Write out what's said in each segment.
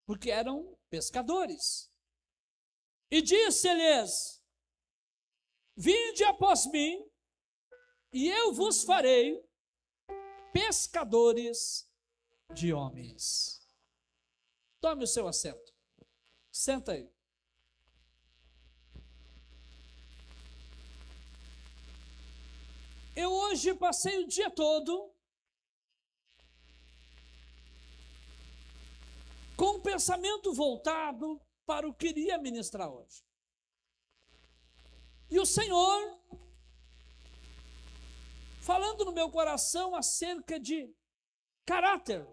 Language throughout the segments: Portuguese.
porque eram pescadores. E disse-lhes: vinde após mim, e eu vos farei pescadores de homens. Tome o seu assento. Senta aí. Eu hoje passei o dia todo com o pensamento voltado para o que iria ministrar hoje. E o Senhor, falando no meu coração acerca de caráter,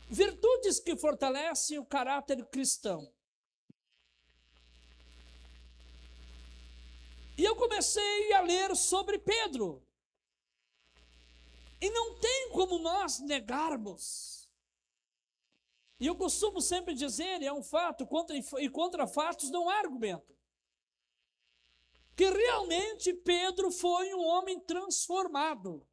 virtudes que fortalecem o caráter cristão. E eu comecei a ler sobre Pedro. E não tem como nós negarmos. E eu costumo sempre dizer, e é um fato, contra fatos não há argumento, que realmente Pedro foi um homem transformado.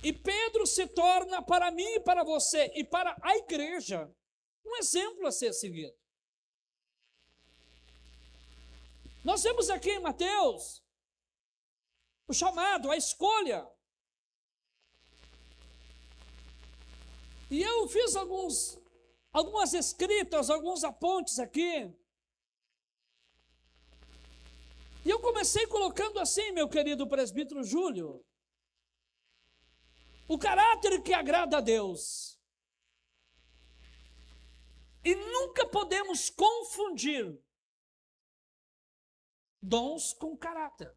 E Pedro se torna para mim e para você e para a igreja um exemplo a ser seguido. Nós vemos aqui em Mateus o chamado, a escolha. E eu fiz algumas escritas, alguns apontes aqui. E eu comecei colocando assim, meu querido presbítero Júlio, o caráter que agrada a Deus. E nunca podemos confundir dons com caráter.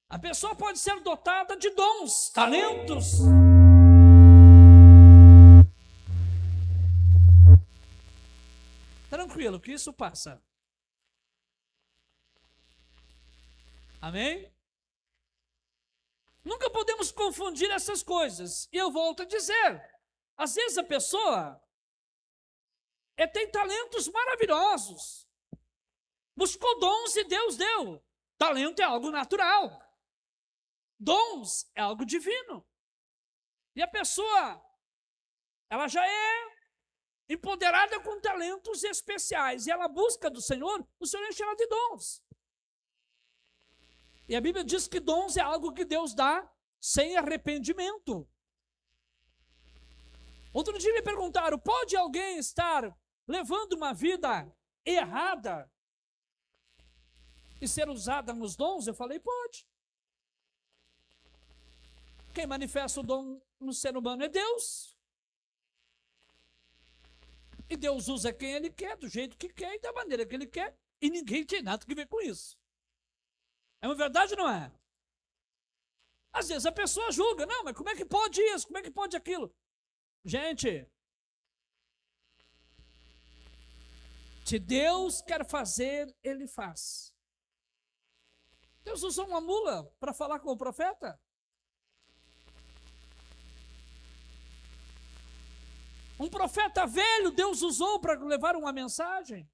A pessoa pode ser dotada de dons, talentos. Tranquilo, que isso passa. Amém? Nunca podemos confundir essas coisas. E eu volto a dizer, às vezes a pessoa tem talentos maravilhosos. Buscou dons e Deus deu. Talento é algo natural. Dons é algo divino. E a pessoa, ela já é empoderada com talentos especiais. E ela busca do Senhor, o Senhor enche ela de dons. E a Bíblia diz que dons é algo que Deus dá sem arrependimento. Outro dia me perguntaram, pode alguém estar levando uma vida errada e ser usada nos dons? Eu falei, pode. Quem manifesta o dom no ser humano é Deus. E Deus usa quem Ele quer, do jeito que quer e da maneira que Ele quer. E ninguém tem nada que ver com isso. É uma verdade ou não é? Às vezes a pessoa julga, não, mas como é que pode isso? Como é que pode aquilo? Gente, se Deus quer fazer, Ele faz. Deus usou uma mula para falar com o profeta? Um profeta velho Deus usou para levar uma mensagem?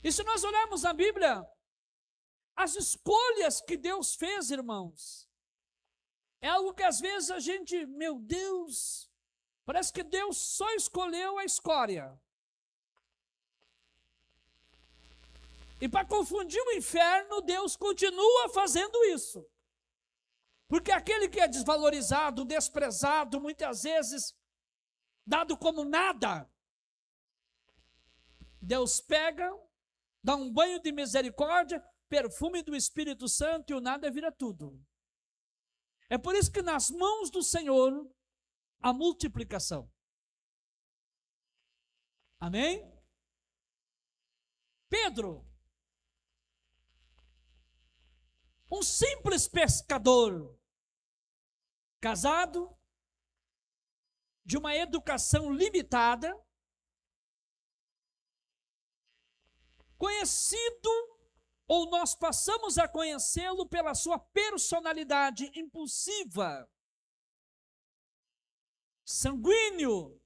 E se nós olharmos a Bíblia, as escolhas que Deus fez, irmãos, é algo que às vezes a gente, meu Deus, parece que Deus só escolheu a escória. E para confundir o inferno, Deus continua fazendo isso. Porque aquele que é desvalorizado, desprezado, muitas vezes dado como nada, Deus pega, dá um banho de misericórdia, perfume do Espírito Santo e o nada vira tudo. É por isso que nas mãos do Senhor, a multiplicação. Amém? Pedro, um simples pescador, casado, de uma educação limitada, conhecido, ou nós passamos a conhecê-lo pela sua personalidade impulsiva, sanguíneo.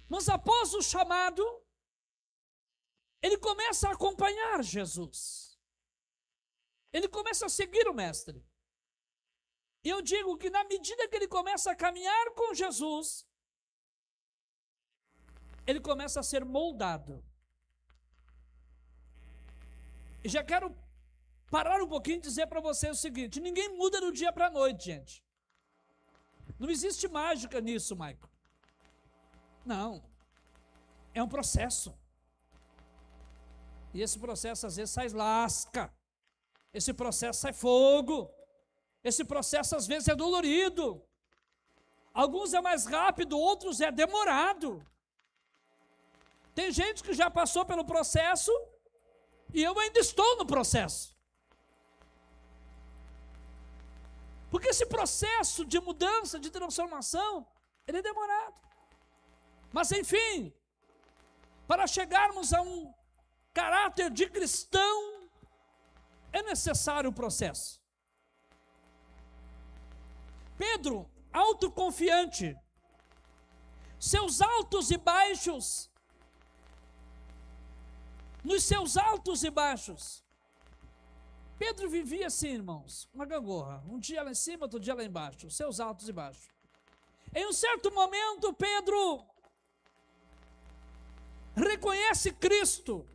Mas após o chamado, ele começa a acompanhar Jesus. Ele começa a seguir o Mestre. E eu digo que na medida que ele começa a caminhar com Jesus, ele começa a ser moldado. E já quero parar um pouquinho e dizer para vocês o seguinte: ninguém muda do dia para a noite, gente. Não existe mágica nisso, Maico. Não. É um processo. E esse processo às vezes sai lasca. Esse processo sai fogo. Esse processo às vezes é dolorido. Alguns é mais rápido, outros é demorado. Tem gente que já passou pelo processo e eu ainda estou no processo. Porque esse processo de mudança, de transformação, ele é demorado. Mas enfim, para chegarmos a um caráter de cristão, é necessário o processo. Pedro, autoconfiante, seus altos e baixos, nos seus altos e baixos, Pedro vivia assim, irmãos, uma gangorra, um dia lá em cima, outro dia lá embaixo, seus altos e baixos. Em um certo momento, Pedro reconhece Cristo.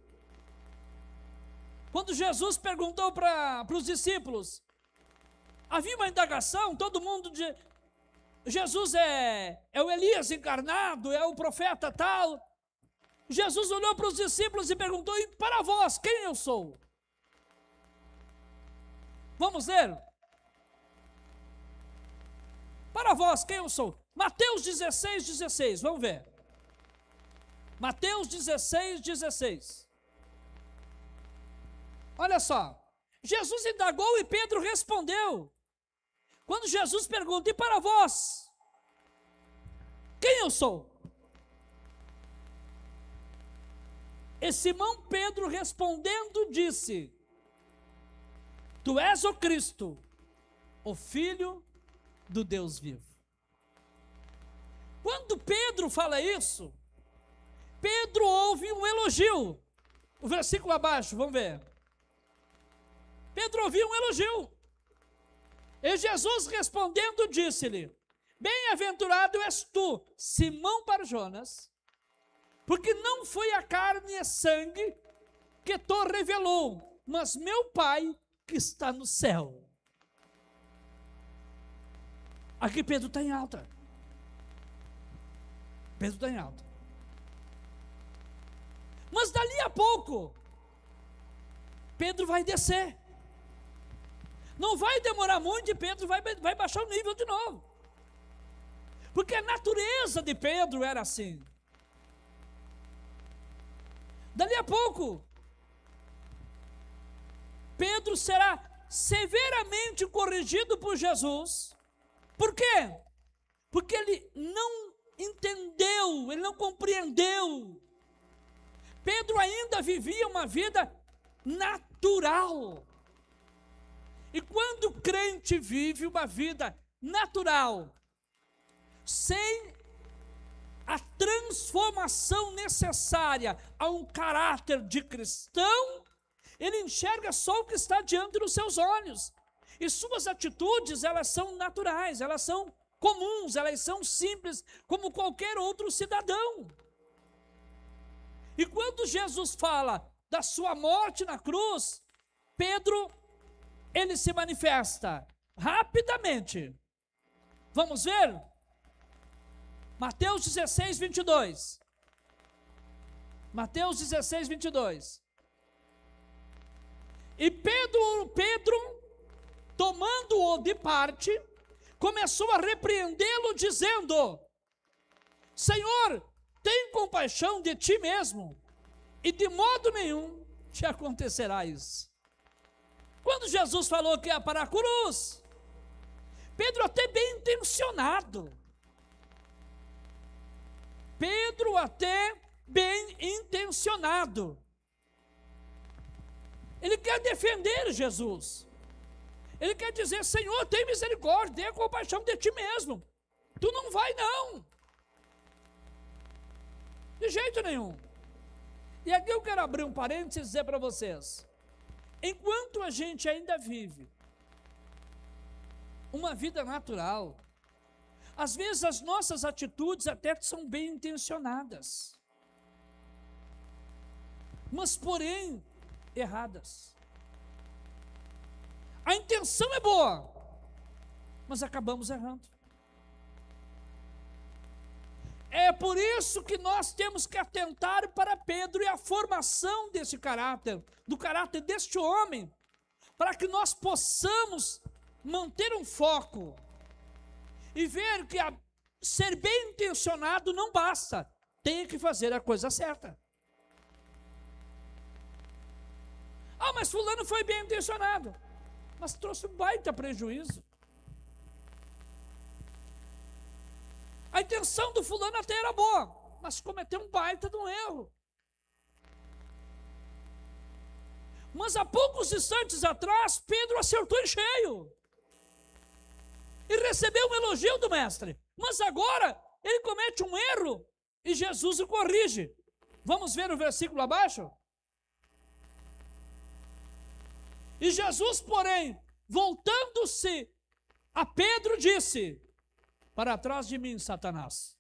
Quando Jesus perguntou para os discípulos, havia uma indagação, todo mundo de Jesus é o Elias encarnado, é o profeta tal. Jesus olhou para os discípulos e perguntou: e para vós, quem eu sou? Vamos ler? Para vós, quem eu sou? Mateus 16, 16, vamos ver. Mateus 16, 16. Olha só, Jesus indagou e Pedro respondeu. Quando Jesus pergunta: e para vós, quem eu sou? E Simão Pedro respondendo disse: tu és o Cristo, o Filho do Deus vivo. Quando Pedro fala isso, Pedro ouve um elogio. O versículo abaixo, vamos ver. Pedro ouviu um elogio. E Jesus respondendo disse-lhe: bem-aventurado és tu, Simão Bar-Jonas, porque não foi a carne e sangue que te revelou, mas meu Pai que está no céu. Aqui Pedro está em alta. Pedro está em alta. Mas dali a pouco, Pedro vai descer. Não vai demorar muito e Pedro vai baixar o nível de novo. Porque a natureza de Pedro era assim. Dali a pouco, Pedro será severamente corrigido por Jesus. Por quê? Porque ele não entendeu, ele não compreendeu. Pedro ainda vivia uma vida natural. E quando o crente vive uma vida natural, sem a transformação necessária a um caráter de cristão, ele enxerga só o que está diante dos seus olhos. E suas atitudes, elas são naturais, elas são comuns, elas são simples, como qualquer outro cidadão. E quando Jesus fala da sua morte na cruz, Pedro, ele se manifesta rapidamente. Vamos ver? Mateus 16, 22. Mateus 16, 22. E Pedro, tomando-o de parte, começou a repreendê-lo, dizendo: Senhor, tem compaixão de ti mesmo, e de modo nenhum te acontecerá isso. Quando Jesus falou que ia para a cruz, Pedro até bem intencionado, ele quer defender Jesus, ele quer dizer: Senhor, tem misericórdia, tenha compaixão de ti mesmo, tu não vai não, de jeito nenhum. E aqui eu quero abrir um parênteses e dizer para vocês, enquanto a gente ainda vive uma vida natural, às vezes as nossas atitudes até são bem intencionadas, mas porém erradas. A intenção é boa, mas acabamos errando. É por isso que nós temos que atentar para Pedro e a formação desse caráter, do caráter deste homem, para que nós possamos manter um foco e ver que ser bem intencionado não basta, tem que fazer a coisa certa. Ah, mas fulano foi bem intencionado, mas trouxe um baita prejuízo. A intenção do fulano até era boa, mas cometeu um baita de um erro. Mas há poucos instantes atrás, Pedro acertou em cheio e recebeu um elogio do mestre. Mas agora ele comete um erro e Jesus o corrige. Vamos ver o versículo abaixo? E Jesus, porém, voltando-se a Pedro, disse: para trás de mim, Satanás,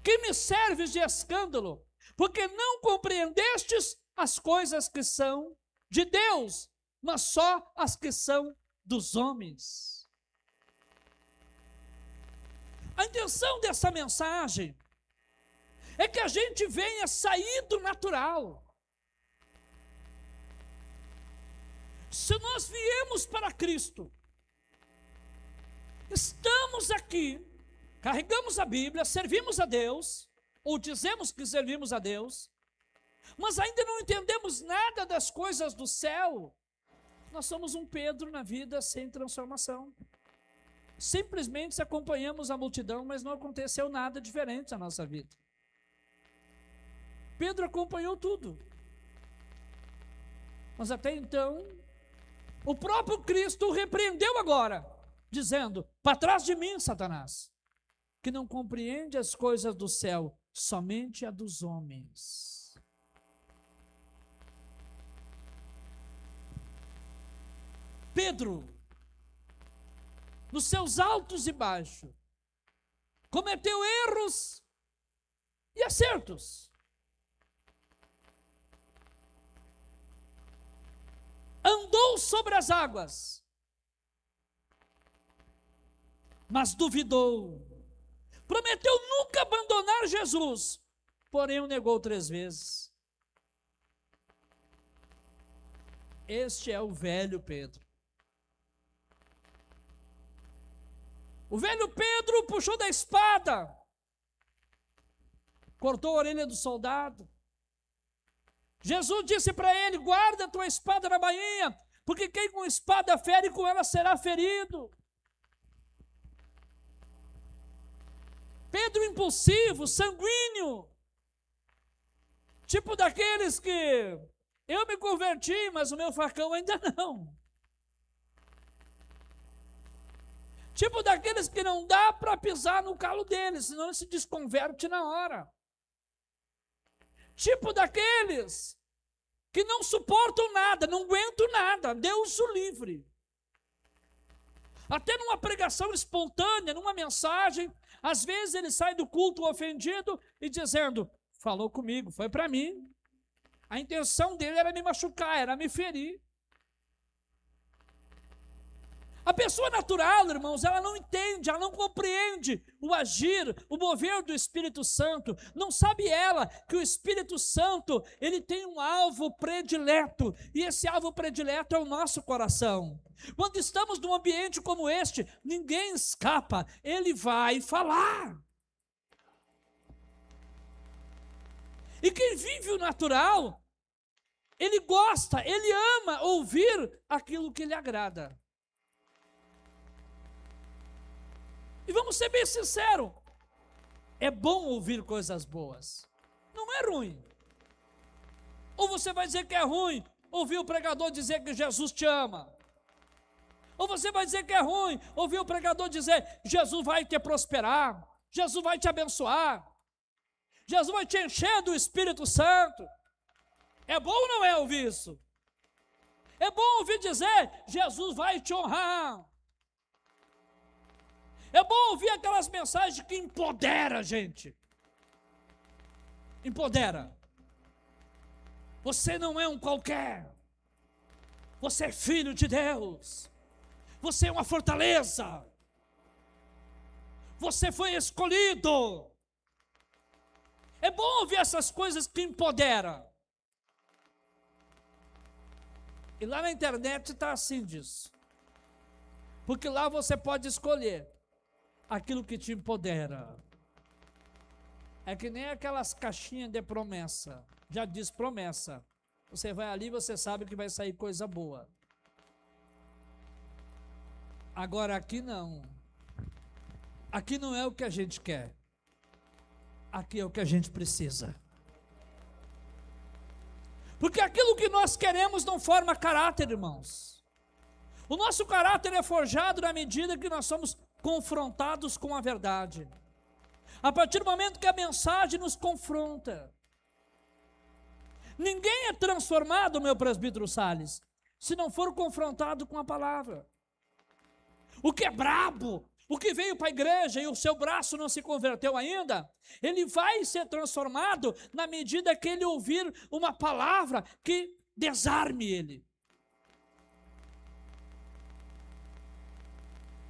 que me serves de escândalo, porque não compreendestes as coisas que são de Deus, mas só as que são dos homens. A intenção dessa mensagem é que a gente venha sair do natural. Se nós viemos para Cristo, estamos aqui, carregamos a Bíblia, servimos a Deus, ou dizemos que servimos a Deus, mas ainda não entendemos nada das coisas do céu, nós somos um Pedro na vida sem transformação. Simplesmente acompanhamos a multidão, mas não aconteceu nada diferente na nossa vida. Pedro acompanhou tudo, mas até então, o próprio Cristo o repreendeu agora, dizendo: para trás de mim, Satanás, que não compreende as coisas do céu, somente a dos homens. Pedro, nos seus altos e baixos, cometeu erros e acertos. Andou sobre as águas, mas duvidou. Prometeu nunca abandonar Jesus, porém o negou 3 vezes. Este é o velho Pedro. O velho Pedro puxou da espada, cortou a orelha do soldado. Jesus disse para ele: guarda a tua espada na bainha, porque quem com espada fere, com ela será ferido. Pedro impulsivo, sanguíneo, tipo daqueles que eu me converti, mas o meu facão ainda não. Tipo daqueles que não dá para pisar no calo deles, senão ele se desconverte na hora. Tipo daqueles que não suportam nada, não aguentam nada, Deus o livre. Até numa pregação espontânea, numa mensagem, às vezes ele sai do culto ofendido e dizendo: falou comigo, foi para mim. A intenção dele era me machucar, era me ferir. A pessoa natural, irmãos, ela não entende, ela não compreende o agir, o mover do Espírito Santo. Não sabe ela que o Espírito Santo, ele tem um alvo predileto, e esse alvo predileto é o nosso coração. Quando estamos num ambiente como este, ninguém escapa, ele vai falar. E quem vive o natural, ele gosta, ele ama ouvir aquilo que lhe agrada. E vamos ser bem sinceros, é bom ouvir coisas boas, não é ruim. Ou você vai dizer que é ruim ouvir o pregador dizer que Jesus te ama. Ou você vai dizer que é ruim ouvir o pregador dizer: Jesus vai te prosperar, Jesus vai te abençoar, Jesus vai te encher do Espírito Santo. É bom ou não é ouvir isso? É bom ouvir dizer, Jesus vai te honrar. É bom ouvir aquelas mensagens que empodera a gente. Empodera. Você não é um qualquer. Você é filho de Deus. Você é uma fortaleza. Você foi escolhido. É bom ouvir essas coisas que empoderam. E lá na internet está assim disso. Porque lá você pode escolher aquilo que te empodera. É que nem aquelas caixinhas de promessa. Já diz promessa. Você vai ali e você sabe que vai sair coisa boa. Agora aqui não. Aqui não é o que a gente quer. Aqui é o que a gente precisa. Porque aquilo que nós queremos não forma caráter, irmãos. O nosso caráter é forjado na medida que nós somos confrontados com a verdade. A partir do momento que a mensagem nos confronta. Ninguém é transformado, meu presbítero Salles, se não for confrontado com a palavra. O que é brabo, o que veio para a igreja e o seu braço não se converteu ainda, ele vai ser transformado na medida que ele ouvir uma palavra que desarme ele.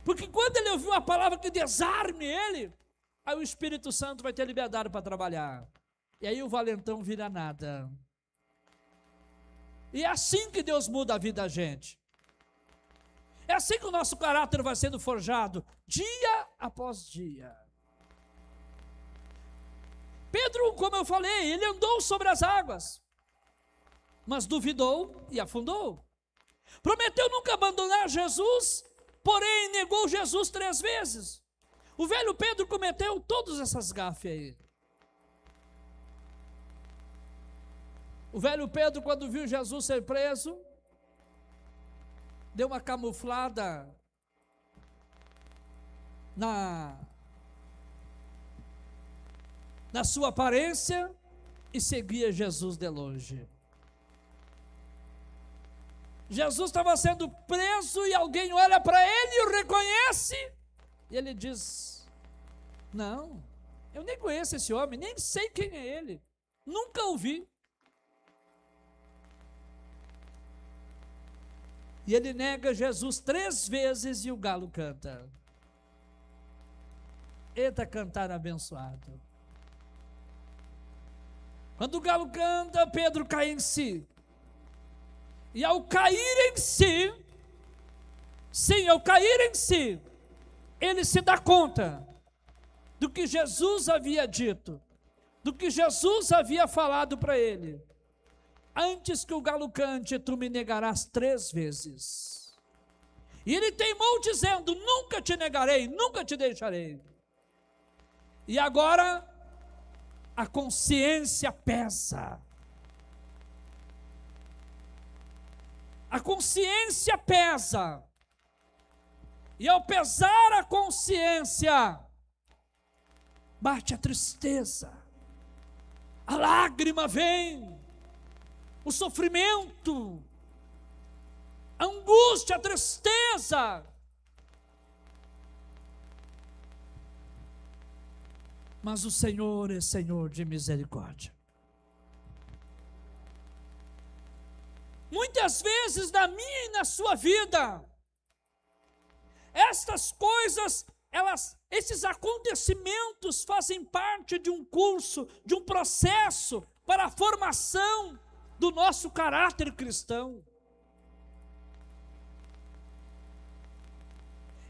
Porque quando ele ouvir uma palavra que desarme ele, aí o Espírito Santo vai ter liberdade para trabalhar. E aí o valentão vira nada. E é assim que Deus muda a vida da gente. É assim que o nosso caráter vai sendo forjado, dia após dia. Pedro, como eu falei, ele andou sobre as águas, mas duvidou e afundou. Prometeu nunca abandonar Jesus, porém negou Jesus 3 vezes. O velho Pedro cometeu todas essas gafes aí. O velho Pedro, quando viu Jesus ser preso, deu uma camuflada na sua aparência e seguia Jesus de longe. Jesus estava sendo preso e alguém olha para ele e o reconhece. E ele diz, não, eu nem conheço esse homem, nem sei quem é ele, nunca o vi. E ele nega Jesus 3 vezes e o galo canta. Eita, cantar abençoado. Quando o galo canta, Pedro cai em si. E ao cair em si, sim, ao cair em si, ele se dá conta do que Jesus havia dito, do que Jesus havia falado para ele. Antes que o galo cante, tu me negarás 3 vezes. E ele teimou dizendo, nunca te negarei, nunca te deixarei. E agora, a consciência pesa. A consciência pesa. E ao pesar a consciência, bate a tristeza. A lágrima vem. O sofrimento, a angústia, a tristeza. Mas o Senhor é Senhor de misericórdia. Muitas vezes na minha e na sua vida, estas coisas, esses acontecimentos fazem parte de um curso, de um processo para a formação do nosso caráter cristão.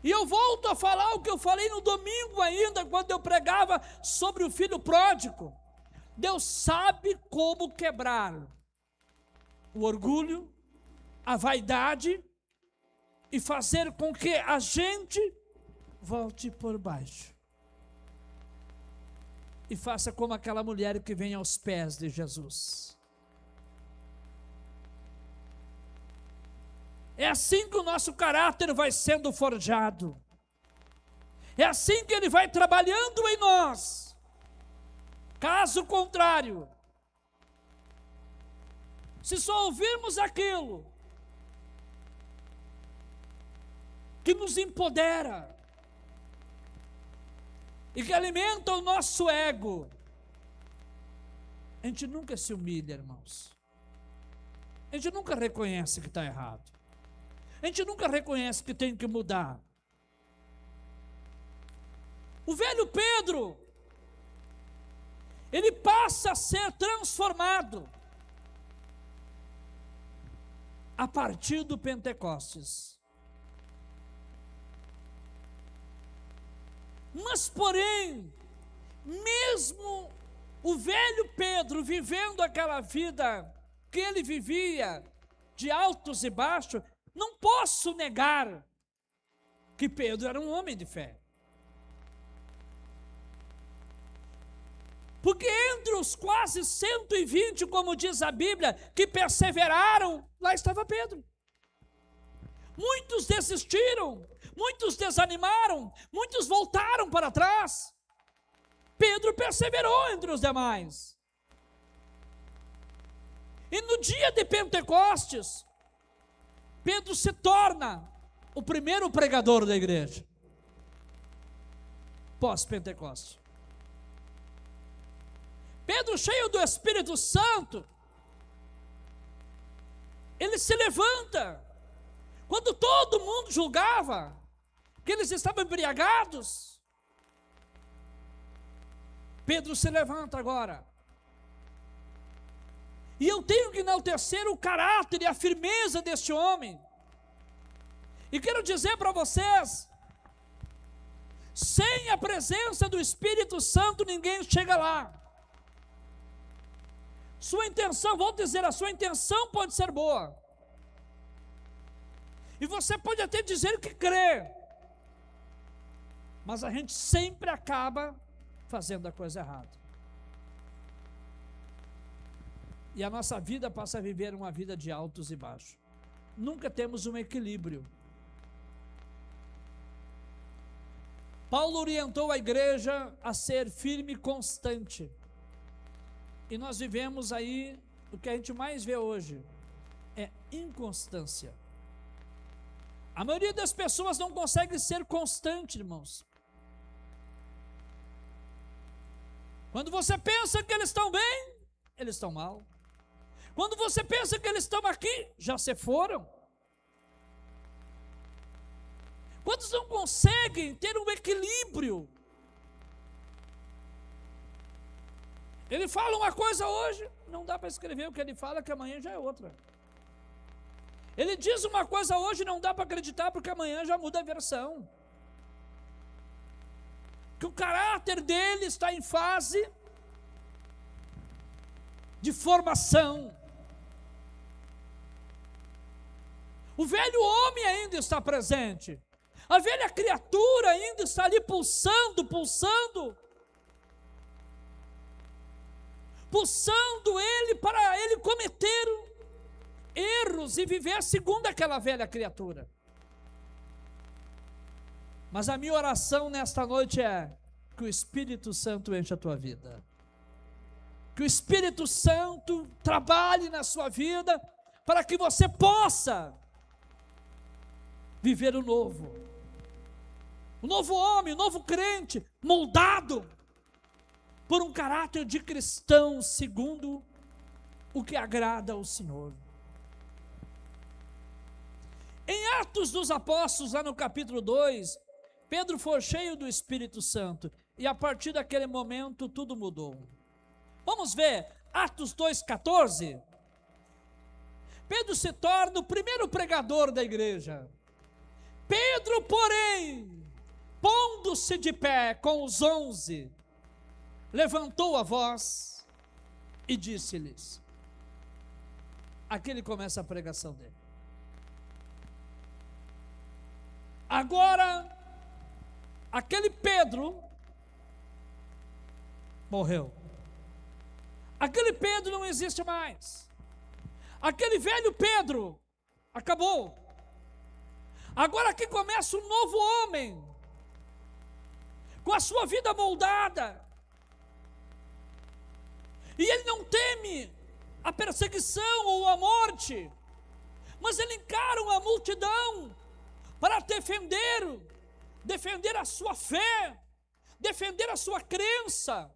E eu volto a falar o que eu falei no domingo ainda, quando eu pregava sobre o filho pródigo. Deus sabe como quebrar o orgulho, a vaidade, e fazer com que a gente volte por baixo. E faça como aquela mulher que vem aos pés de Jesus. É assim que o nosso caráter vai sendo forjado. É assim que ele vai trabalhando em nós. Caso contrário, se só ouvirmos aquilo que nos empodera e que alimenta o nosso ego, a gente nunca se humilha, irmãos. A gente nunca reconhece que está errado. A gente nunca reconhece que tem que mudar. O velho Pedro, ele passa a ser transformado a partir do Pentecostes. Mas, porém, mesmo o velho Pedro vivendo aquela vida que ele vivia, de altos e baixos, não posso negar que Pedro era um homem de fé. Porque entre os quase 120, como diz a Bíblia, que perseveraram, lá estava Pedro. Muitos desistiram, muitos desanimaram, muitos voltaram para trás. Pedro perseverou entre os demais. E no dia de Pentecostes, Pedro se torna o primeiro pregador da igreja. Pós-Pentecostes. Pedro, cheio do Espírito Santo, ele se levanta. Quando todo mundo julgava que eles estavam embriagados, Pedro se levanta agora. E eu tenho que enaltecer o caráter e a firmeza deste homem. E quero dizer para vocês, sem a presença do Espírito Santo, ninguém chega lá. Sua intenção, vou dizer, a sua intenção pode ser boa. E você pode até dizer que crê. Mas a gente sempre acaba fazendo a coisa errada. E a nossa vida passa a viver uma vida de altos e baixos. Nunca temos um equilíbrio. Paulo orientou a igreja a ser firme e constante. E nós vivemos aí, o que a gente mais vê hoje é inconstância. A maioria das pessoas não consegue ser constante, irmãos. Quando você pensa que eles estão bem, eles estão mal. Quando você pensa que eles estão aqui, já se foram. Quantos não conseguem ter um equilíbrio? Ele fala uma coisa hoje, não dá para escrever o que ele fala, que amanhã já é outra. Ele diz uma coisa hoje, não dá para acreditar, porque amanhã já muda a versão. Que o caráter dele está em fase de formação. O velho homem ainda está presente. A velha criatura ainda está ali pulsando, pulsando ele para ele cometer erros e viver segundo aquela velha criatura. Mas a minha oração nesta noite é que o Espírito Santo enche a tua vida. Que o Espírito Santo trabalhe na sua vida para que você possa viver o novo. O novo homem, o novo crente, moldado por um caráter de cristão segundo o que agrada ao Senhor. Em Atos dos Apóstolos, lá no capítulo 2, Pedro foi cheio do Espírito Santo, e a partir daquele momento tudo mudou. Vamos ver, Atos 2,14. Pedro se torna o primeiro pregador da igreja. Pedro, porém, pondo-se de pé com os 11, levantou a voz e disse-lhes. Aqui ele começa a pregação dele. Agora, aquele Pedro morreu. Aquele Pedro não existe mais. Aquele velho Pedro acabou. Agora aqui começa um novo homem, com a sua vida moldada, E ele não teme a perseguição ou a morte, mas ele encara uma multidão para defender a sua fé, defender a sua crença,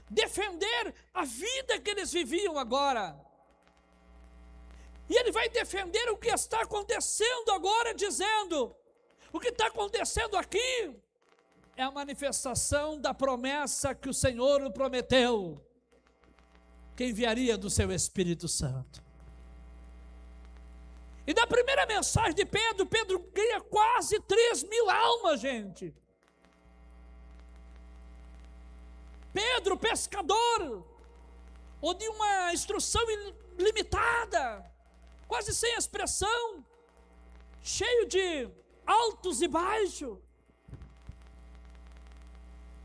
defender a vida que eles viviam agora. E ele vai defender o que está acontecendo agora, dizendo: o que está acontecendo aqui é a manifestação da promessa que o Senhor prometeu, que enviaria do seu Espírito Santo. E na primeira mensagem de Pedro, Pedro ganha quase 3.000 almas, gente. Pedro, pescador, ou de uma instrução limitada, quase sem expressão, cheio de altos e baixos.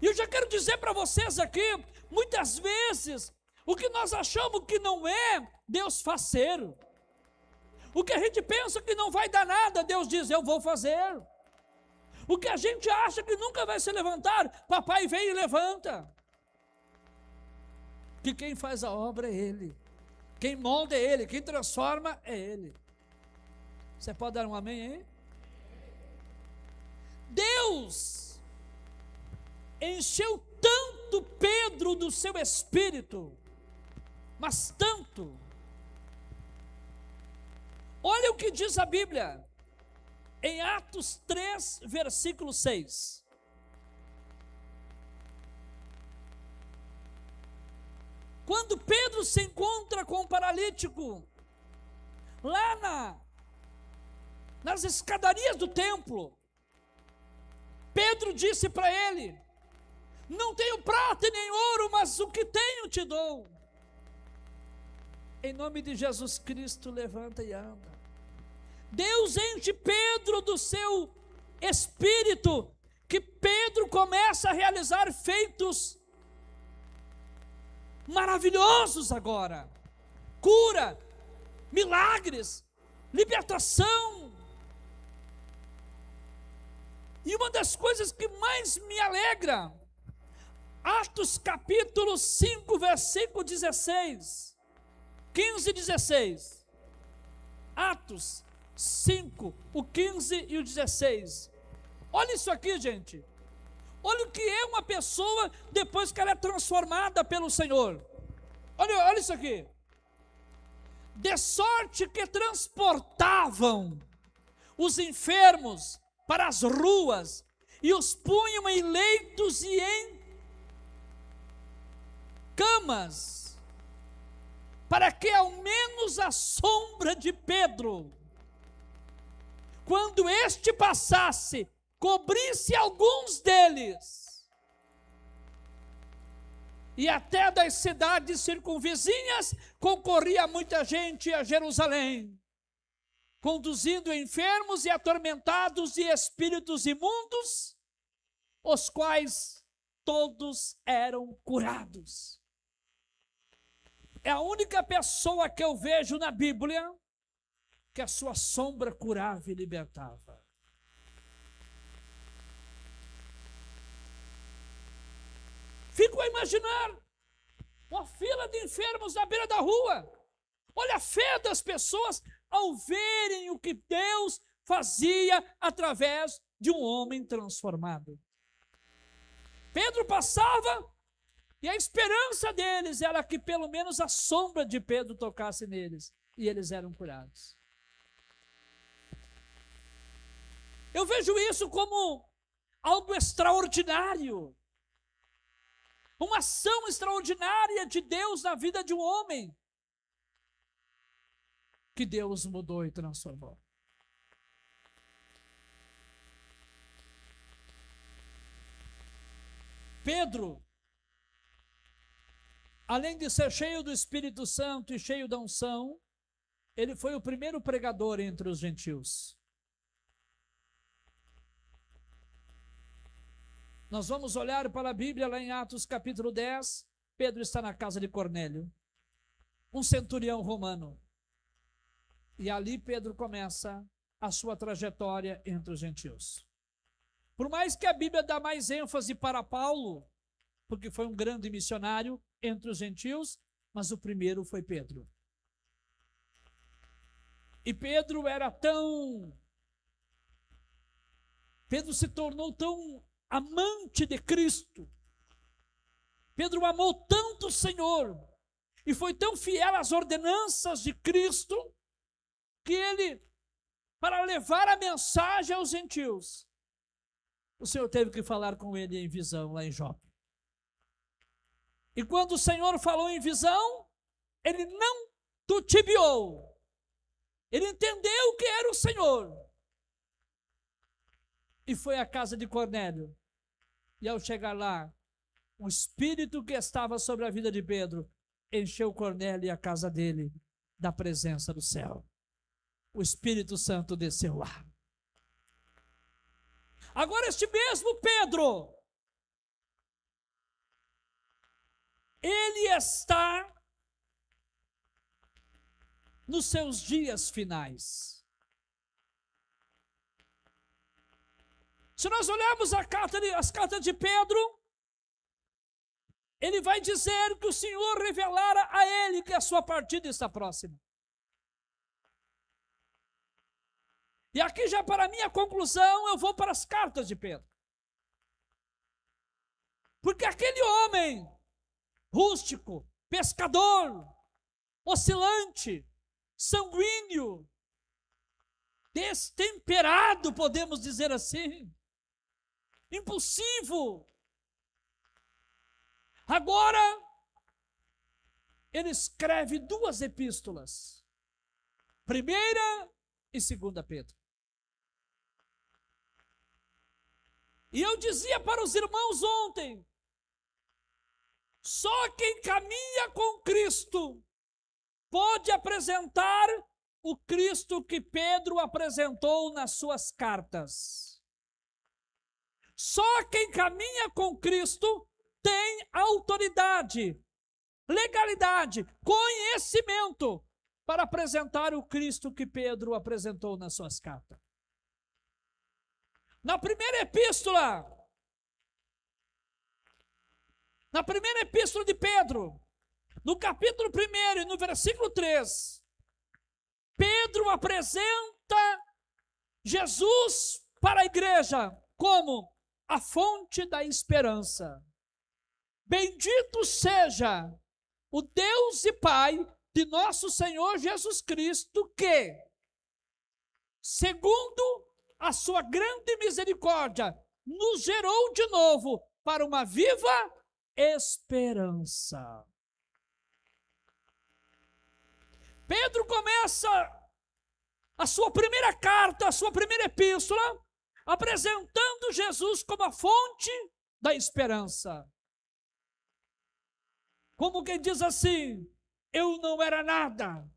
E eu já quero dizer para vocês aqui, muitas vezes, o que nós achamos que não é, Deus faz ser. O que a gente pensa que não vai dar nada, Deus diz: eu vou fazer. O que a gente acha que nunca vai se levantar, papai vem e levanta. Que quem faz a obra é Ele, quem molda é Ele, quem transforma é Ele. Você pode dar um amém aí? Deus encheu tanto Pedro do seu espírito, mas tanto. Olha o que diz a Bíblia, em Atos 3, versículo 6. Quando Pedro se encontra com o paralítico, lá nas escadarias do templo, Pedro disse para ele: não tenho prata e nem ouro, mas o que tenho te dou. Em nome de Jesus Cristo, levanta e anda. Deus enche Pedro do seu espírito, que Pedro começa a realizar feitos maravilhosos agora. Cura, milagres, libertação. E uma das coisas que mais me alegra, Atos capítulo 5, versículo 16, 15 e 16. Atos 5, o 15 e o 16. Olha isso aqui, gente. Olha o que é uma pessoa depois que ela é transformada pelo Senhor. Olha isso aqui. De sorte que transportavam os enfermos para as ruas e os punham em leitos e em camas, para que ao menos a sombra de Pedro, quando este passasse, cobrisse alguns deles. E até das cidades circunvizinhas concorria muita gente a Jerusalém, conduzindo enfermos e atormentados de espíritos imundos, os quais todos eram curados. É a única pessoa que eu vejo na Bíblia que a sua sombra curava e libertava. Fico a imaginar uma fila de enfermos na beira da rua. Olha a fé das pessoas ao verem o que Deus fazia através de um homem transformado. Pedro passava e a esperança deles era que pelo menos a sombra de Pedro tocasse neles, e eles eram curados. Eu vejo isso como algo extraordinário, uma ação extraordinária de Deus na vida de um homem, que Deus mudou e transformou. Pedro, além de ser cheio do Espírito Santo e cheio da unção, ele foi o primeiro pregador entre os gentios. Nós vamos olhar para a Bíblia lá em Atos capítulo 10, Pedro está na casa de Cornélio, um centurião romano. E ali Pedro começa a sua trajetória entre os gentios. Por mais que a Bíblia dá mais ênfase para Paulo, porque foi um grande missionário entre os gentios, mas o primeiro foi Pedro. E Pedro se tornou tão amante de Cristo. Pedro amou tanto o Senhor e foi tão fiel às ordenanças de Cristo que ele, para levar a mensagem aos gentios, o Senhor teve que falar com ele em visão lá em Jope. E quando o Senhor falou em visão, ele não titubeou. Ele entendeu que era o Senhor. E foi à casa de Cornélio. E ao chegar lá, o Espírito que estava sobre a vida de Pedro encheu Cornélio e a casa dele da presença do céu. O Espírito Santo desceu lá. Agora este mesmo Pedro, ele está nos seus dias finais. Se nós olharmos as cartas de Pedro, ele vai dizer que o Senhor revelara a ele que a sua partida está próxima. E aqui já para a minha conclusão, eu vou para as cartas de Pedro. Porque aquele homem rústico, pescador, oscilante, sanguíneo, destemperado, podemos dizer assim, impulsivo. Agora, ele escreve 2 epístolas, 1ª e 2ª Pedro. E eu dizia para os irmãos ontem, só quem caminha com Cristo pode apresentar o Cristo que Pedro apresentou nas suas cartas. Só quem caminha com Cristo tem autoridade, legalidade, conhecimento para apresentar o Cristo que Pedro apresentou nas suas cartas. Na primeira epístola de Pedro, no capítulo 1 e no versículo 3, Pedro apresenta Jesus para a igreja como a fonte da esperança. Bendito seja o Deus e Pai de nosso Senhor Jesus Cristo, que, segundo a sua grande misericórdia, nos gerou de novo para uma viva esperança. Pedro começa a sua primeira carta, a sua primeira epístola, apresentando Jesus como a fonte da esperança. Como quem diz assim, eu não era nada.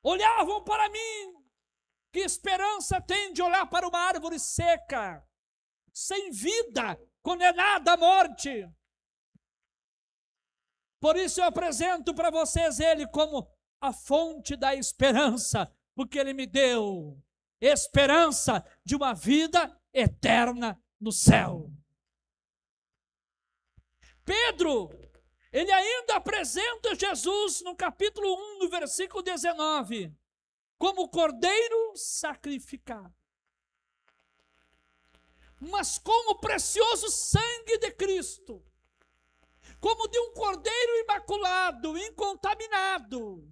Olhavam para mim, que esperança tem de olhar para uma árvore seca, sem vida, condenada à morte. Por isso eu apresento para vocês ele como a fonte da esperança, porque ele me deu esperança de uma vida eterna no céu. Pedro, ele ainda apresenta Jesus no capítulo 1, no versículo 19, como cordeiro sacrificado. Mas como o precioso sangue de Cristo, como de um cordeiro imaculado, incontaminado,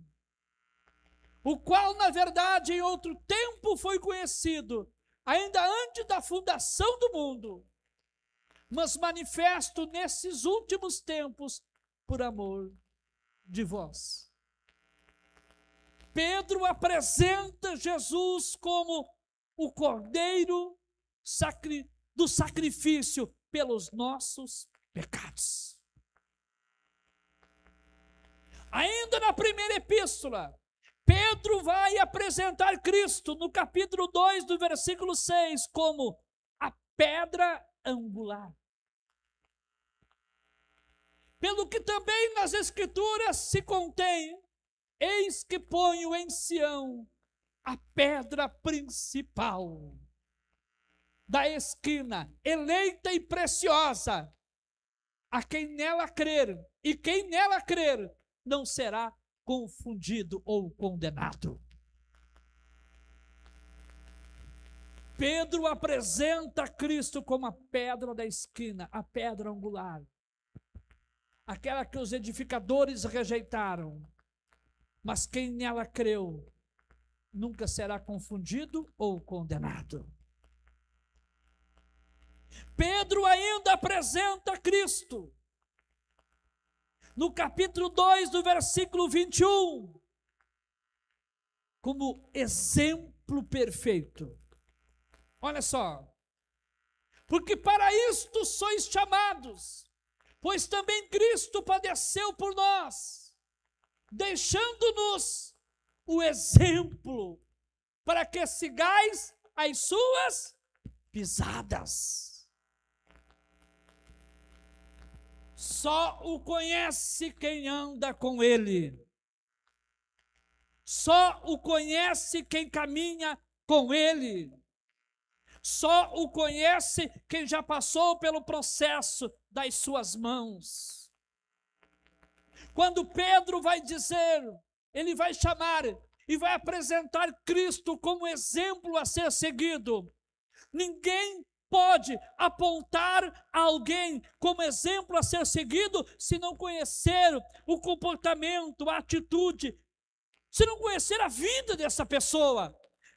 o qual, na verdade, em outro tempo foi conhecido, ainda antes da fundação do mundo, mas manifesto nesses últimos tempos por amor de vós. Pedro apresenta Jesus como o cordeiro do sacrifício pelos nossos pecados. Ainda na primeira epístola, Pedro vai apresentar Cristo no capítulo 2, do versículo 6, como a pedra angular. Pelo que também nas Escrituras se contém, eis que ponho em Sião a pedra principal da esquina, eleita e preciosa, a quem nela crer, e quem nela crer não será confundido ou condenado. Pedro apresenta Cristo como a pedra da esquina, a pedra angular, aquela que os edificadores rejeitaram, mas quem nela creu nunca será confundido ou condenado. Pedro ainda apresenta Cristo no capítulo 2, do versículo 21, como exemplo perfeito. Olha só, porque para isto sois chamados, pois também Cristo padeceu por nós, deixando-nos o exemplo, para que sigais as suas pisadas. Só o conhece quem anda com ele. Só o conhece quem caminha com ele. Só o conhece quem já passou pelo processo das suas mãos. Quando Pedro vai dizer, ele vai chamar e vai apresentar Cristo como exemplo a ser seguido. Ninguém pode apontar alguém como exemplo a ser seguido se não conhecer o comportamento, a atitude, se não conhecer a vida dessa pessoa.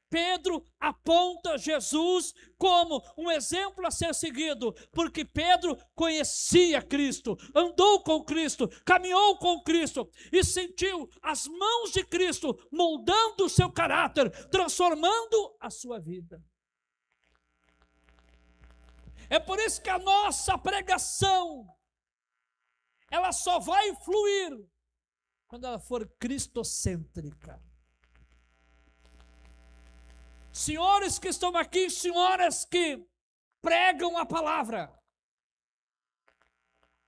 Pedro aponta Jesus como um exemplo a ser seguido, porque Pedro conhecia Cristo, andou com Cristo, caminhou com Cristo e sentiu as mãos de Cristo moldando o seu caráter, transformando a sua vida. É por isso que a nossa pregação, ela só vai fluir quando ela for cristocêntrica. Senhores que estão aqui, senhoras que pregam a palavra,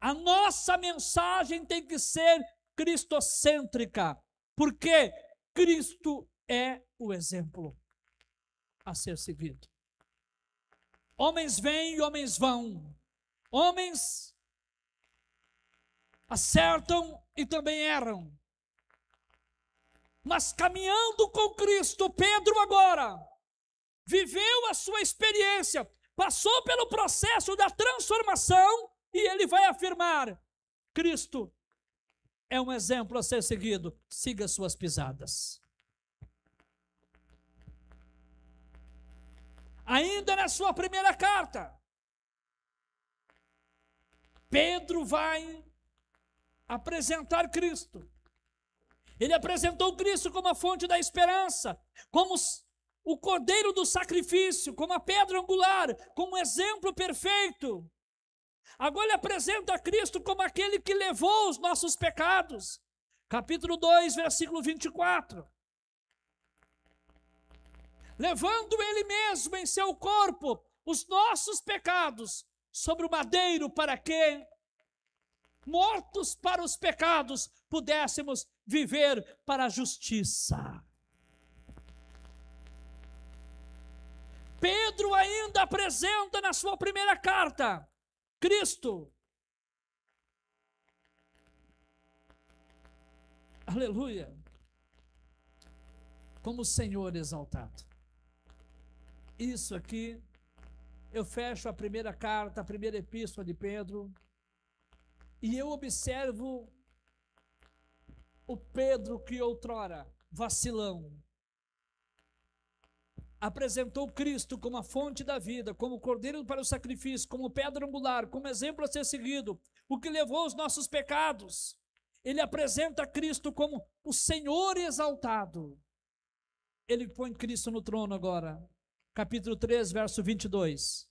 a nossa mensagem tem que ser cristocêntrica, porque Cristo é o exemplo a ser seguido. Homens vêm e homens vão, homens acertam e também erram, mas caminhando com Cristo, Pedro agora viveu a sua experiência, passou pelo processo da transformação e ele vai afirmar: Cristo é um exemplo a ser seguido, siga suas pisadas. Ainda na sua primeira carta, Pedro vai apresentar Cristo. Ele apresentou Cristo como a fonte da esperança, como o cordeiro do sacrifício, como a pedra angular, como um exemplo perfeito. Agora ele apresenta Cristo como aquele que levou os nossos pecados. Capítulo 2, versículo 24. Levando ele mesmo em seu corpo os nossos pecados sobre o madeiro, para que, mortos para os pecados, pudéssemos viver para a justiça. Pedro ainda apresenta na sua primeira carta Cristo, aleluia, como Senhor exaltado. Isso aqui, eu fecho a primeira carta, a primeira epístola de Pedro, e eu observo o Pedro que outrora, vacilão, apresentou Cristo como a fonte da vida, como cordeiro para o sacrifício, como pedra angular, como exemplo a ser seguido, o que levou os nossos pecados. Ele apresenta Cristo como o Senhor exaltado. Ele põe Cristo no trono agora. Capítulo 3, verso 22.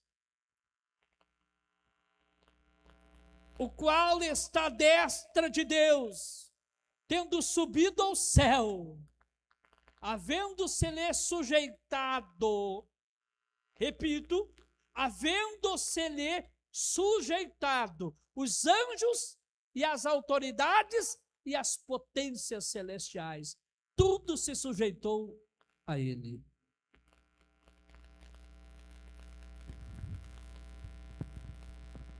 O qual está à destra de Deus, tendo subido ao céu, havendo-se-lhe sujeitado, repito, havendo-se-lhe sujeitado os anjos e as autoridades e as potências celestiais, tudo se sujeitou a ele.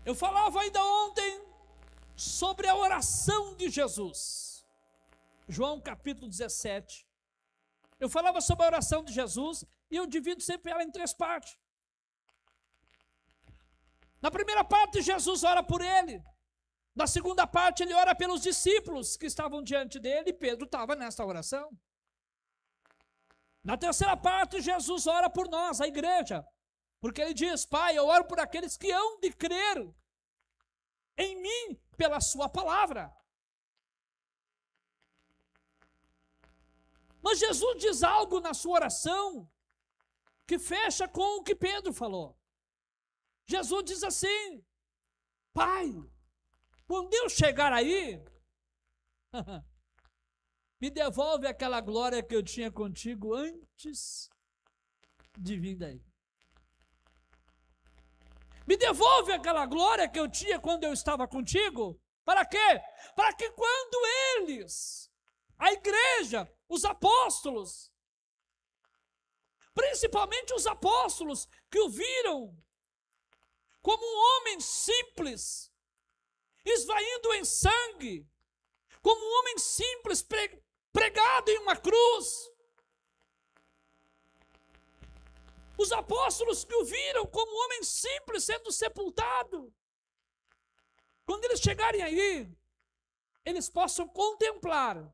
Eu falava ainda ontem sobre a oração de Jesus. João capítulo 17. Eu falava sobre a oração de Jesus e eu divido sempre ela em 3 partes. Na primeira parte, Jesus ora por ele. Na segunda parte, ele ora pelos discípulos que estavam diante dele, e Pedro estava nessa oração. Na terceira parte, Jesus ora por nós, a igreja, porque ele diz: Pai, eu oro por aqueles que hão de crer em mim pela sua palavra. Mas Jesus diz algo na sua oração que fecha com o que Pedro falou. Jesus diz assim: Pai, quando eu chegar aí, me devolve aquela glória que eu tinha contigo antes de vir daí. Me devolve aquela glória que eu tinha quando eu estava contigo. Para quê? Para que quando eles, a igreja, os apóstolos, principalmente os apóstolos que o viram como um homem simples, esvaindo em sangue, como um homem simples pregado em uma cruz. Os apóstolos que o viram como um homem simples sendo sepultado, quando eles chegarem aí, eles possam contemplar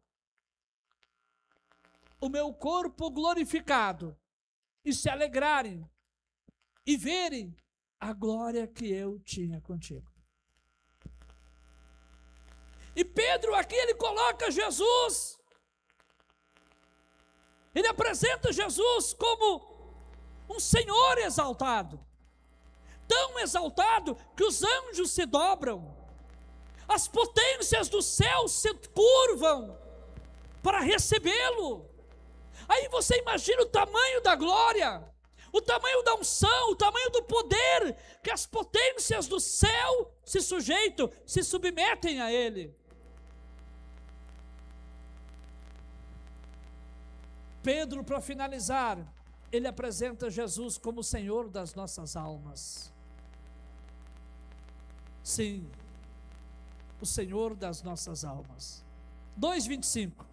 o meu corpo glorificado e se alegrarem e verem a glória que eu tinha contigo. E Pedro aqui, ele coloca Jesus, ele apresenta Jesus como um Senhor exaltado, tão exaltado que os anjos se dobram, as potências do céu se curvam para recebê-lo. Aí você imagina o tamanho da glória, o tamanho da unção, o tamanho do poder, que as potências do céu se sujeitam, se submetem a ele. Pedro, para finalizar, ele apresenta Jesus como o Senhor das nossas almas. Sim, o Senhor das nossas almas. 2:25.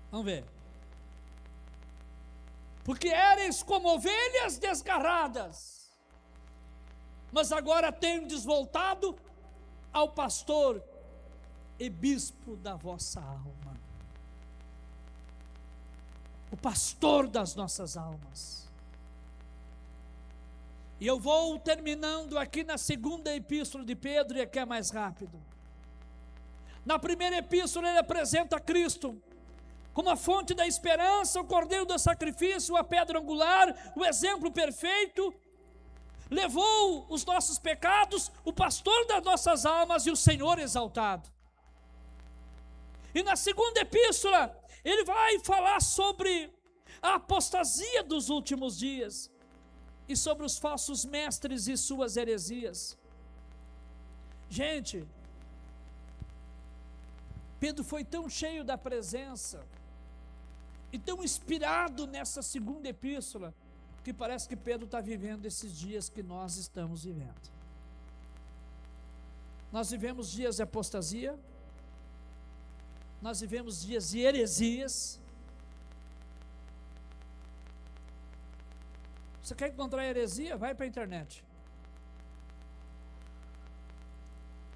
Vamos ver. Porque éreis como ovelhas desgarradas, mas agora tendes voltado ao pastor e bispo da vossa alma. O pastor das nossas almas. E eu vou terminando aqui na segunda epístola de Pedro, e aqui é mais rápido. Na primeira epístola ele apresenta Cristo como a fonte da esperança, o cordeiro do sacrifício, a pedra angular, o exemplo perfeito, levou os nossos pecados, o pastor das nossas almas e o Senhor exaltado. E na segunda epístola, ele vai falar sobre a apostasia dos últimos dias e sobre os falsos mestres e suas heresias. Gente, Pedro foi tão cheio da presença e tão inspirado nessa segunda epístola, que parece que Pedro está vivendo esses dias que nós estamos vivendo. Nós vivemos dias de apostasia, nós vivemos dias de heresias. Você quer encontrar heresia? Vai para a internet.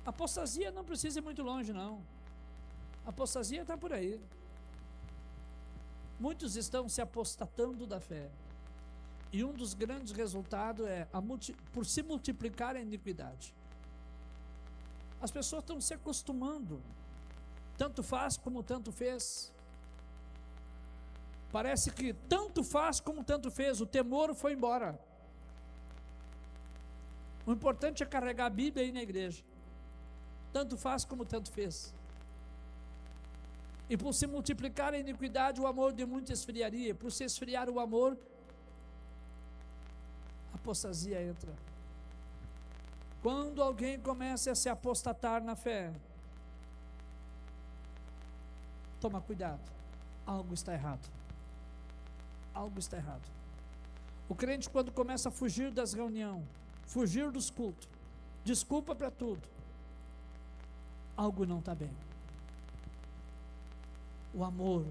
Apostasia não precisa ir muito longe, não. A apostasia está por aí. Muitos estão se apostatando da fé. E um dos grandes resultados é por se multiplicar a iniquidade. As pessoas estão se acostumando. Tanto faz como tanto fez. Parece que tanto faz como tanto fez. O temor foi embora. O importante é carregar a Bíblia aí na igreja. Tanto faz como tanto fez. E por se multiplicar a iniquidade, o amor de muitos esfriaria. Por se esfriar o amor, a apostasia entra. Quando alguém começa a se apostatar na fé, toma cuidado, algo está errado. Algo está errado. O crente, quando começa a fugir das reuniões, fugir dos cultos, desculpa para tudo, algo não está bem. O amor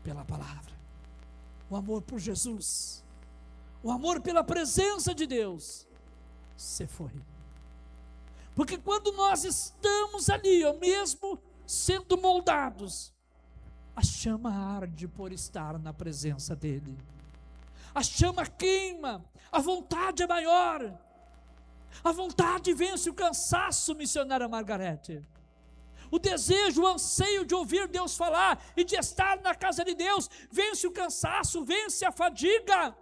pela palavra, o amor por Jesus, o amor pela presença de Deus, se foi. Porque quando nós estamos ali, mesmo sendo moldados, a chama arde por estar na presença dEle. A chama queima, a vontade é maior. A vontade vence o cansaço, missionária Margarete. O desejo, o anseio de ouvir Deus falar e de estar na casa de Deus, vence o cansaço, vence a fadiga.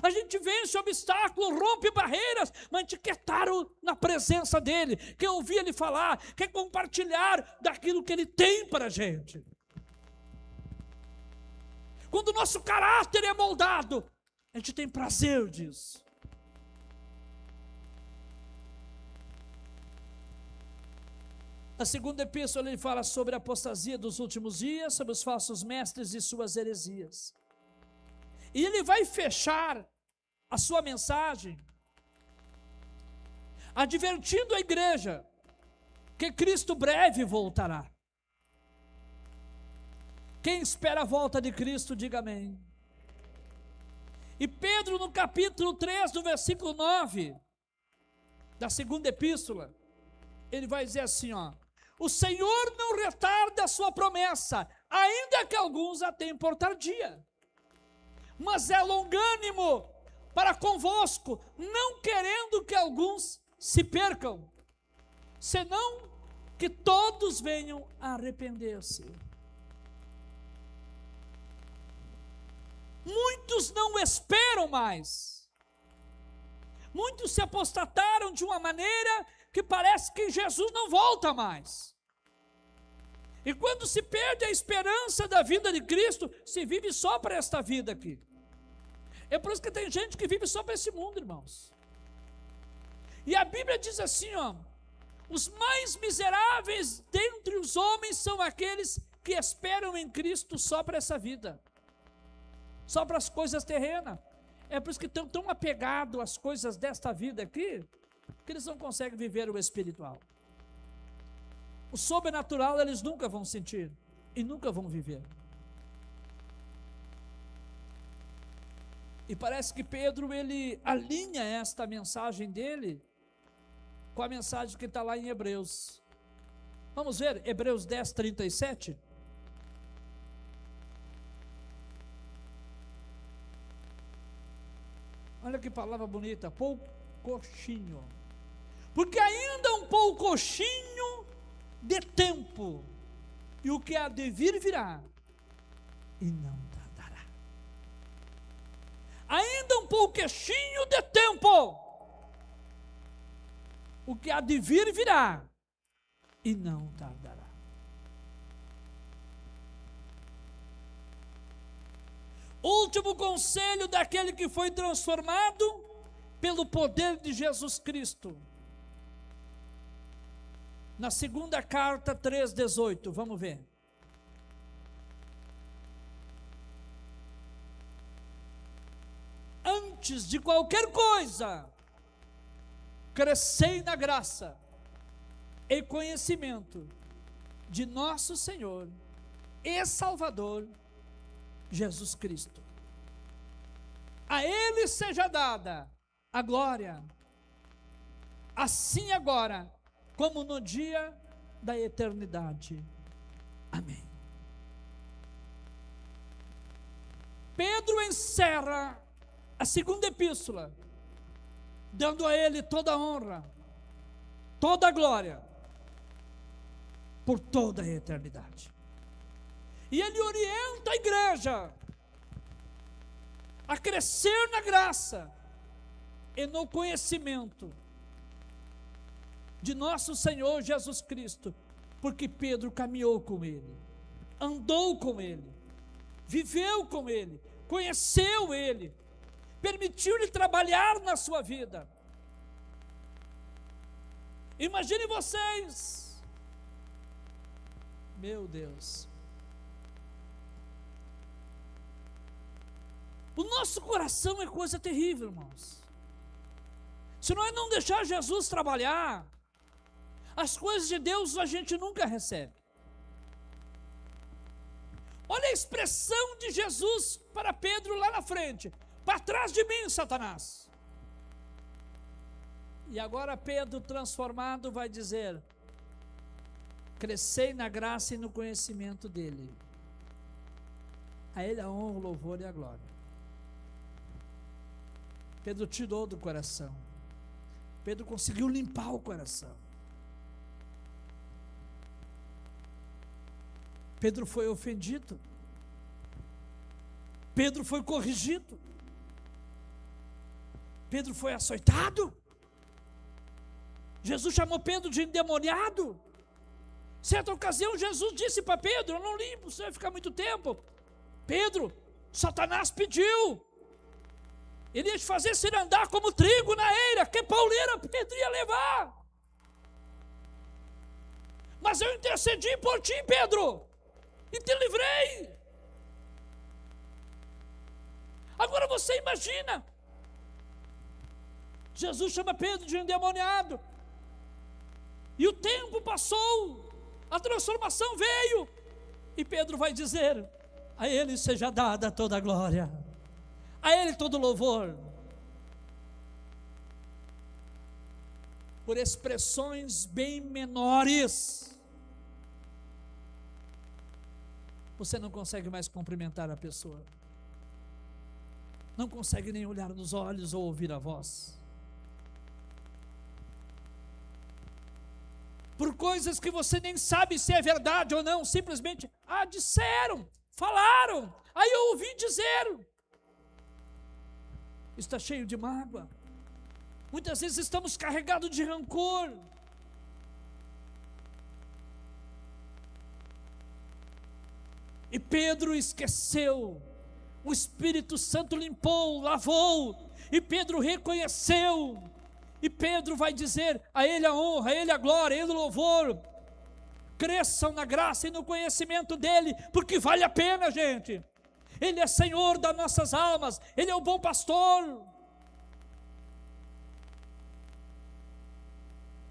A gente vence o obstáculo, rompe barreiras, mas a gente quer estar na presença dEle, quer ouvir Ele falar, quer compartilhar daquilo que Ele tem para a gente. Quando o nosso caráter é moldado, a gente tem prazer disso. Na segunda epístola ele fala sobre a apostasia dos últimos dias, sobre os falsos mestres e suas heresias. E ele vai fechar a sua mensagem advertindo a igreja que Cristo breve voltará. Quem espera a volta de Cristo, diga amém. E Pedro, no capítulo 3, no versículo 9, da segunda epístola, ele vai dizer assim, o Senhor não retarda a sua promessa, ainda que alguns a tenham por tardia, mas é longânimo para convosco, não querendo que alguns se percam, senão que todos venham a arrepender-se. Muitos não esperam mais. Muitos se apostataram de uma maneira que parece que Jesus não volta mais. E quando se perde a esperança da vida de Cristo, se vive só para esta vida aqui. É por isso que tem gente que vive só para esse mundo, irmãos. E a Bíblia diz assim, os mais miseráveis dentre os homens são aqueles que esperam em Cristo só para essa vida, só para as coisas terrenas. É por isso que estão tão apegados às coisas desta vida aqui, que eles não conseguem viver o espiritual. O sobrenatural eles nunca vão sentir e nunca vão viver. E parece que Pedro, ele alinha esta mensagem dele com a mensagem que está lá em Hebreus. Vamos ver, Hebreus 10, 37. Olha que palavra bonita, poucochinho. Porque ainda um poucochinho de tempo, e o que há de vir virá, e não tardará. Ainda um pouquinho de tempo, o que há de vir virá, e não tardará. Último conselho daquele que foi transformado pelo poder de Jesus Cristo. Na segunda carta 3,18, vamos ver. Antes de qualquer coisa, crescei na graça e conhecimento de nosso Senhor e Salvador, Jesus Cristo. A Ele seja dada a glória, assim agora, como no dia da eternidade. Amém. Pedro encerra a segunda epístola, dando a ele toda a honra, toda a glória, por toda a eternidade. E ele orienta a igreja a crescer na graça e no conhecimento de nosso Senhor Jesus Cristo, porque Pedro caminhou com ele, andou com ele, viveu com ele, conheceu ele, permitiu-lhe trabalhar na sua vida. Imagine vocês, meu Deus, o nosso coração é coisa terrível, irmãos. Se nós não deixar Jesus trabalhar, As coisas de Deus a gente nunca recebe. Olha a expressão de Jesus para Pedro lá na frente: para trás de mim, Satanás. E agora Pedro, transformado, vai dizer: crescei na graça e no conhecimento dele. A ele a honra, o louvor e a glória. Pedro tirou do coração. Pedro conseguiu limpar o coração. Pedro foi ofendido. Pedro foi corrigido. Pedro foi açoitado. Jesus chamou Pedro de endemoniado. Certa ocasião, Jesus disse para Pedro: eu não limpo, você vai ficar muito tempo. Pedro, Satanás pediu. Ele ia te fazer se andar como trigo na eira, que pauleira Pedro ia levar. Mas eu intercedi por ti, Pedro, e te livrei. Agora você imagina, Jesus chama Pedro de endemoniado, e o tempo passou, a transformação veio, e Pedro vai dizer: a ele seja dada toda a glória, a ele todo louvor. Por expressões bem menores, você não consegue mais cumprimentar a pessoa, não consegue nem olhar nos olhos ou ouvir a voz. Por coisas que você nem sabe se é verdade ou não, simplesmente, disseram, falaram, aí eu ouvi dizer. Está cheio de mágoa. Muitas vezes estamos carregados de rancor. E Pedro esqueceu. O Espírito Santo limpou, lavou, e Pedro reconheceu. E Pedro vai dizer: a ele a honra, a ele a glória, a ele o louvor. Cresçam na graça e no conhecimento dele, porque vale a pena, gente. Ele é Senhor das nossas almas, Ele é o bom pastor.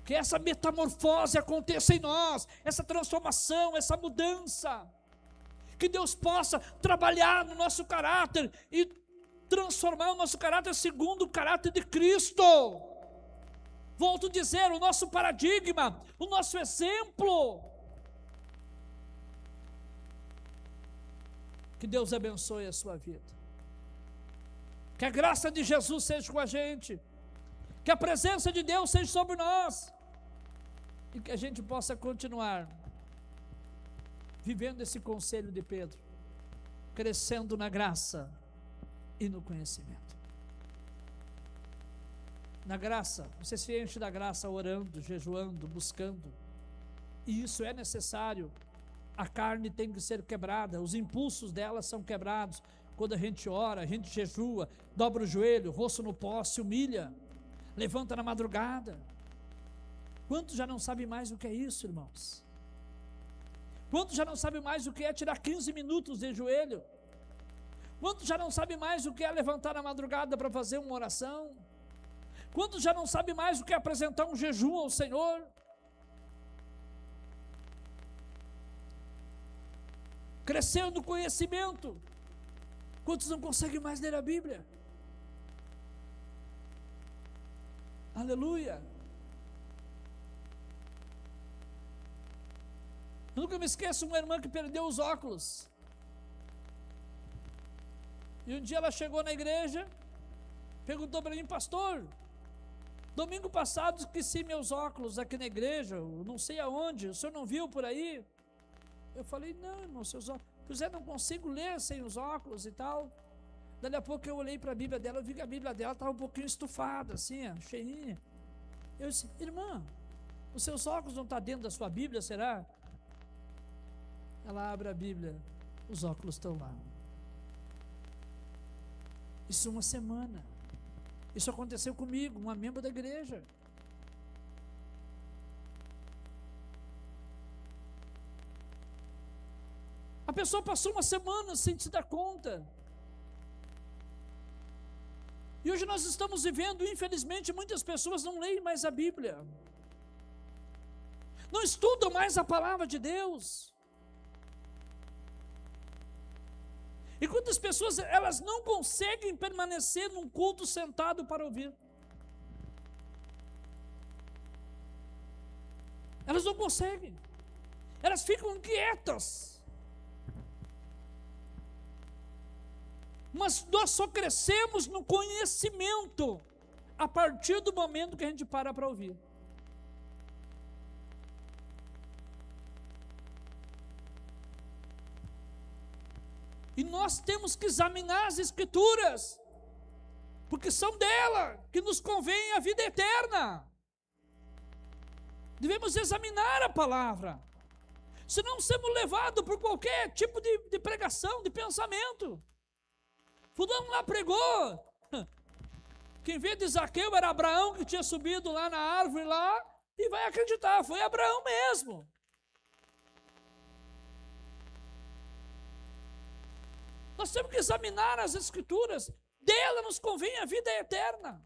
Que essa metamorfose aconteça em nós, essa transformação, essa mudança. Que Deus possa trabalhar no nosso caráter e transformar o nosso caráter segundo o caráter de Cristo. Volto a dizer, o nosso paradigma, o nosso exemplo. Que Deus abençoe a sua vida. Que a graça de Jesus seja com a gente. Que a presença de Deus seja sobre nós. E que a gente possa continuar vivendo esse conselho de Pedro, crescendo na graça e no conhecimento. Na graça, você se enche da graça orando, jejuando, buscando. E isso é necessário. A carne tem que ser quebrada, os impulsos dela são quebrados. Quando a gente ora, a gente jejua, dobra o joelho, rosto no pó, se humilha, levanta na madrugada. Quantos já não sabem mais o que é isso, irmãos? Quantos já não sabem mais o que é tirar 15 minutos de joelho? Quantos já não sabem mais o que é levantar na madrugada para fazer uma oração? Quantos já não sabem mais o que é apresentar um jejum ao Senhor? Crescendo no conhecimento. Quantos não conseguem mais ler a Bíblia? Aleluia. Eu nunca me esqueço uma irmã que perdeu os óculos. E um dia ela chegou na igreja, perguntou para mim: pastor, domingo passado esqueci meus óculos aqui na igreja, não sei aonde, o senhor não viu por aí? Eu falei: não, irmão, seus óculos. Eu não consigo ler sem os óculos e tal. Daí a pouco eu olhei para a Bíblia dela, eu vi que a Bíblia dela estava um pouquinho estufada, assim, ó, cheinha. Eu disse: irmã, os seus óculos não estão dentro da sua Bíblia, será? Ela abre a Bíblia, os óculos estão lá. Isso uma semana. Isso aconteceu comigo, uma membro da igreja. A pessoa passou uma semana sem se dar conta. E hoje nós estamos vivendo, infelizmente, muitas pessoas não leem mais a Bíblia. não estudam mais a palavra de Deus. E quantas pessoas, elas não conseguem permanecer num culto sentado para ouvir. Elas não conseguem. Elas ficam quietas. Mas nós só crescemos no conhecimento a partir do momento que a gente para ouvir. E nós temos que examinar as Escrituras, porque são dela que nos convém a vida eterna. Devemos examinar a palavra, senão sermos levados por qualquer tipo de pregação, de pensamento. Fulano lá pregou que em vez de Zaqueu era Abraão que tinha subido lá na árvore lá, e vai acreditar, foi Abraão mesmo. Nós temos que examinar as Escrituras, dela nos convém a vida eterna.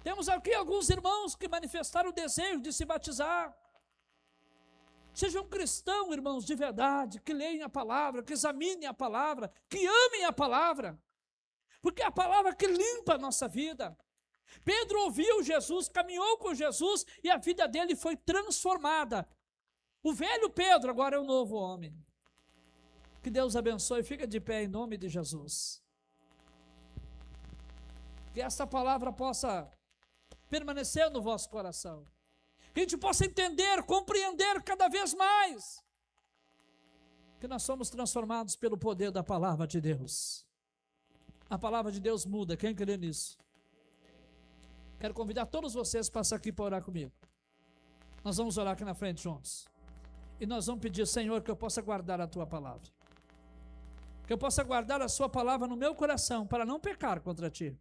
Temos aqui alguns irmãos que manifestaram o desejo de se batizar. Sejam cristãos, irmãos, de verdade, que leem a palavra, que examinem a palavra, que amem a palavra, porque é a palavra que limpa a nossa vida. Pedro ouviu Jesus, caminhou com Jesus e a vida dele foi transformada. O velho Pedro agora é o novo homem. Que Deus abençoe, fica de pé em nome de Jesus. Que essa palavra possa permanecer no vosso coração. Que a gente possa entender, compreender cada vez mais. Que nós somos transformados pelo poder da palavra de Deus. A palavra de Deus muda, quem crê nisso? Quero convidar todos vocês para passar aqui para orar comigo. Nós vamos orar aqui na frente juntos. E nós vamos pedir, Senhor, que eu possa guardar a Tua palavra. Que eu possa guardar a Sua palavra no meu coração, para não pecar contra Ti.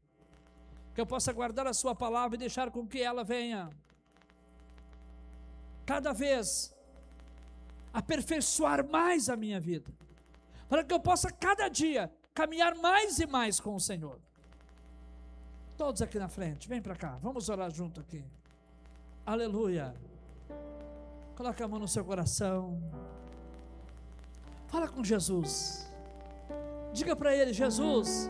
Que eu possa guardar a Sua palavra e deixar com que ela venha cada vez aperfeiçoar mais a minha vida. Para que eu possa cada dia caminhar mais e mais com o Senhor. Todos aqui na frente, vem para cá, vamos orar junto aqui. Aleluia. Coloque a mão no seu coração. Fala com Jesus. Diga para Ele: Jesus,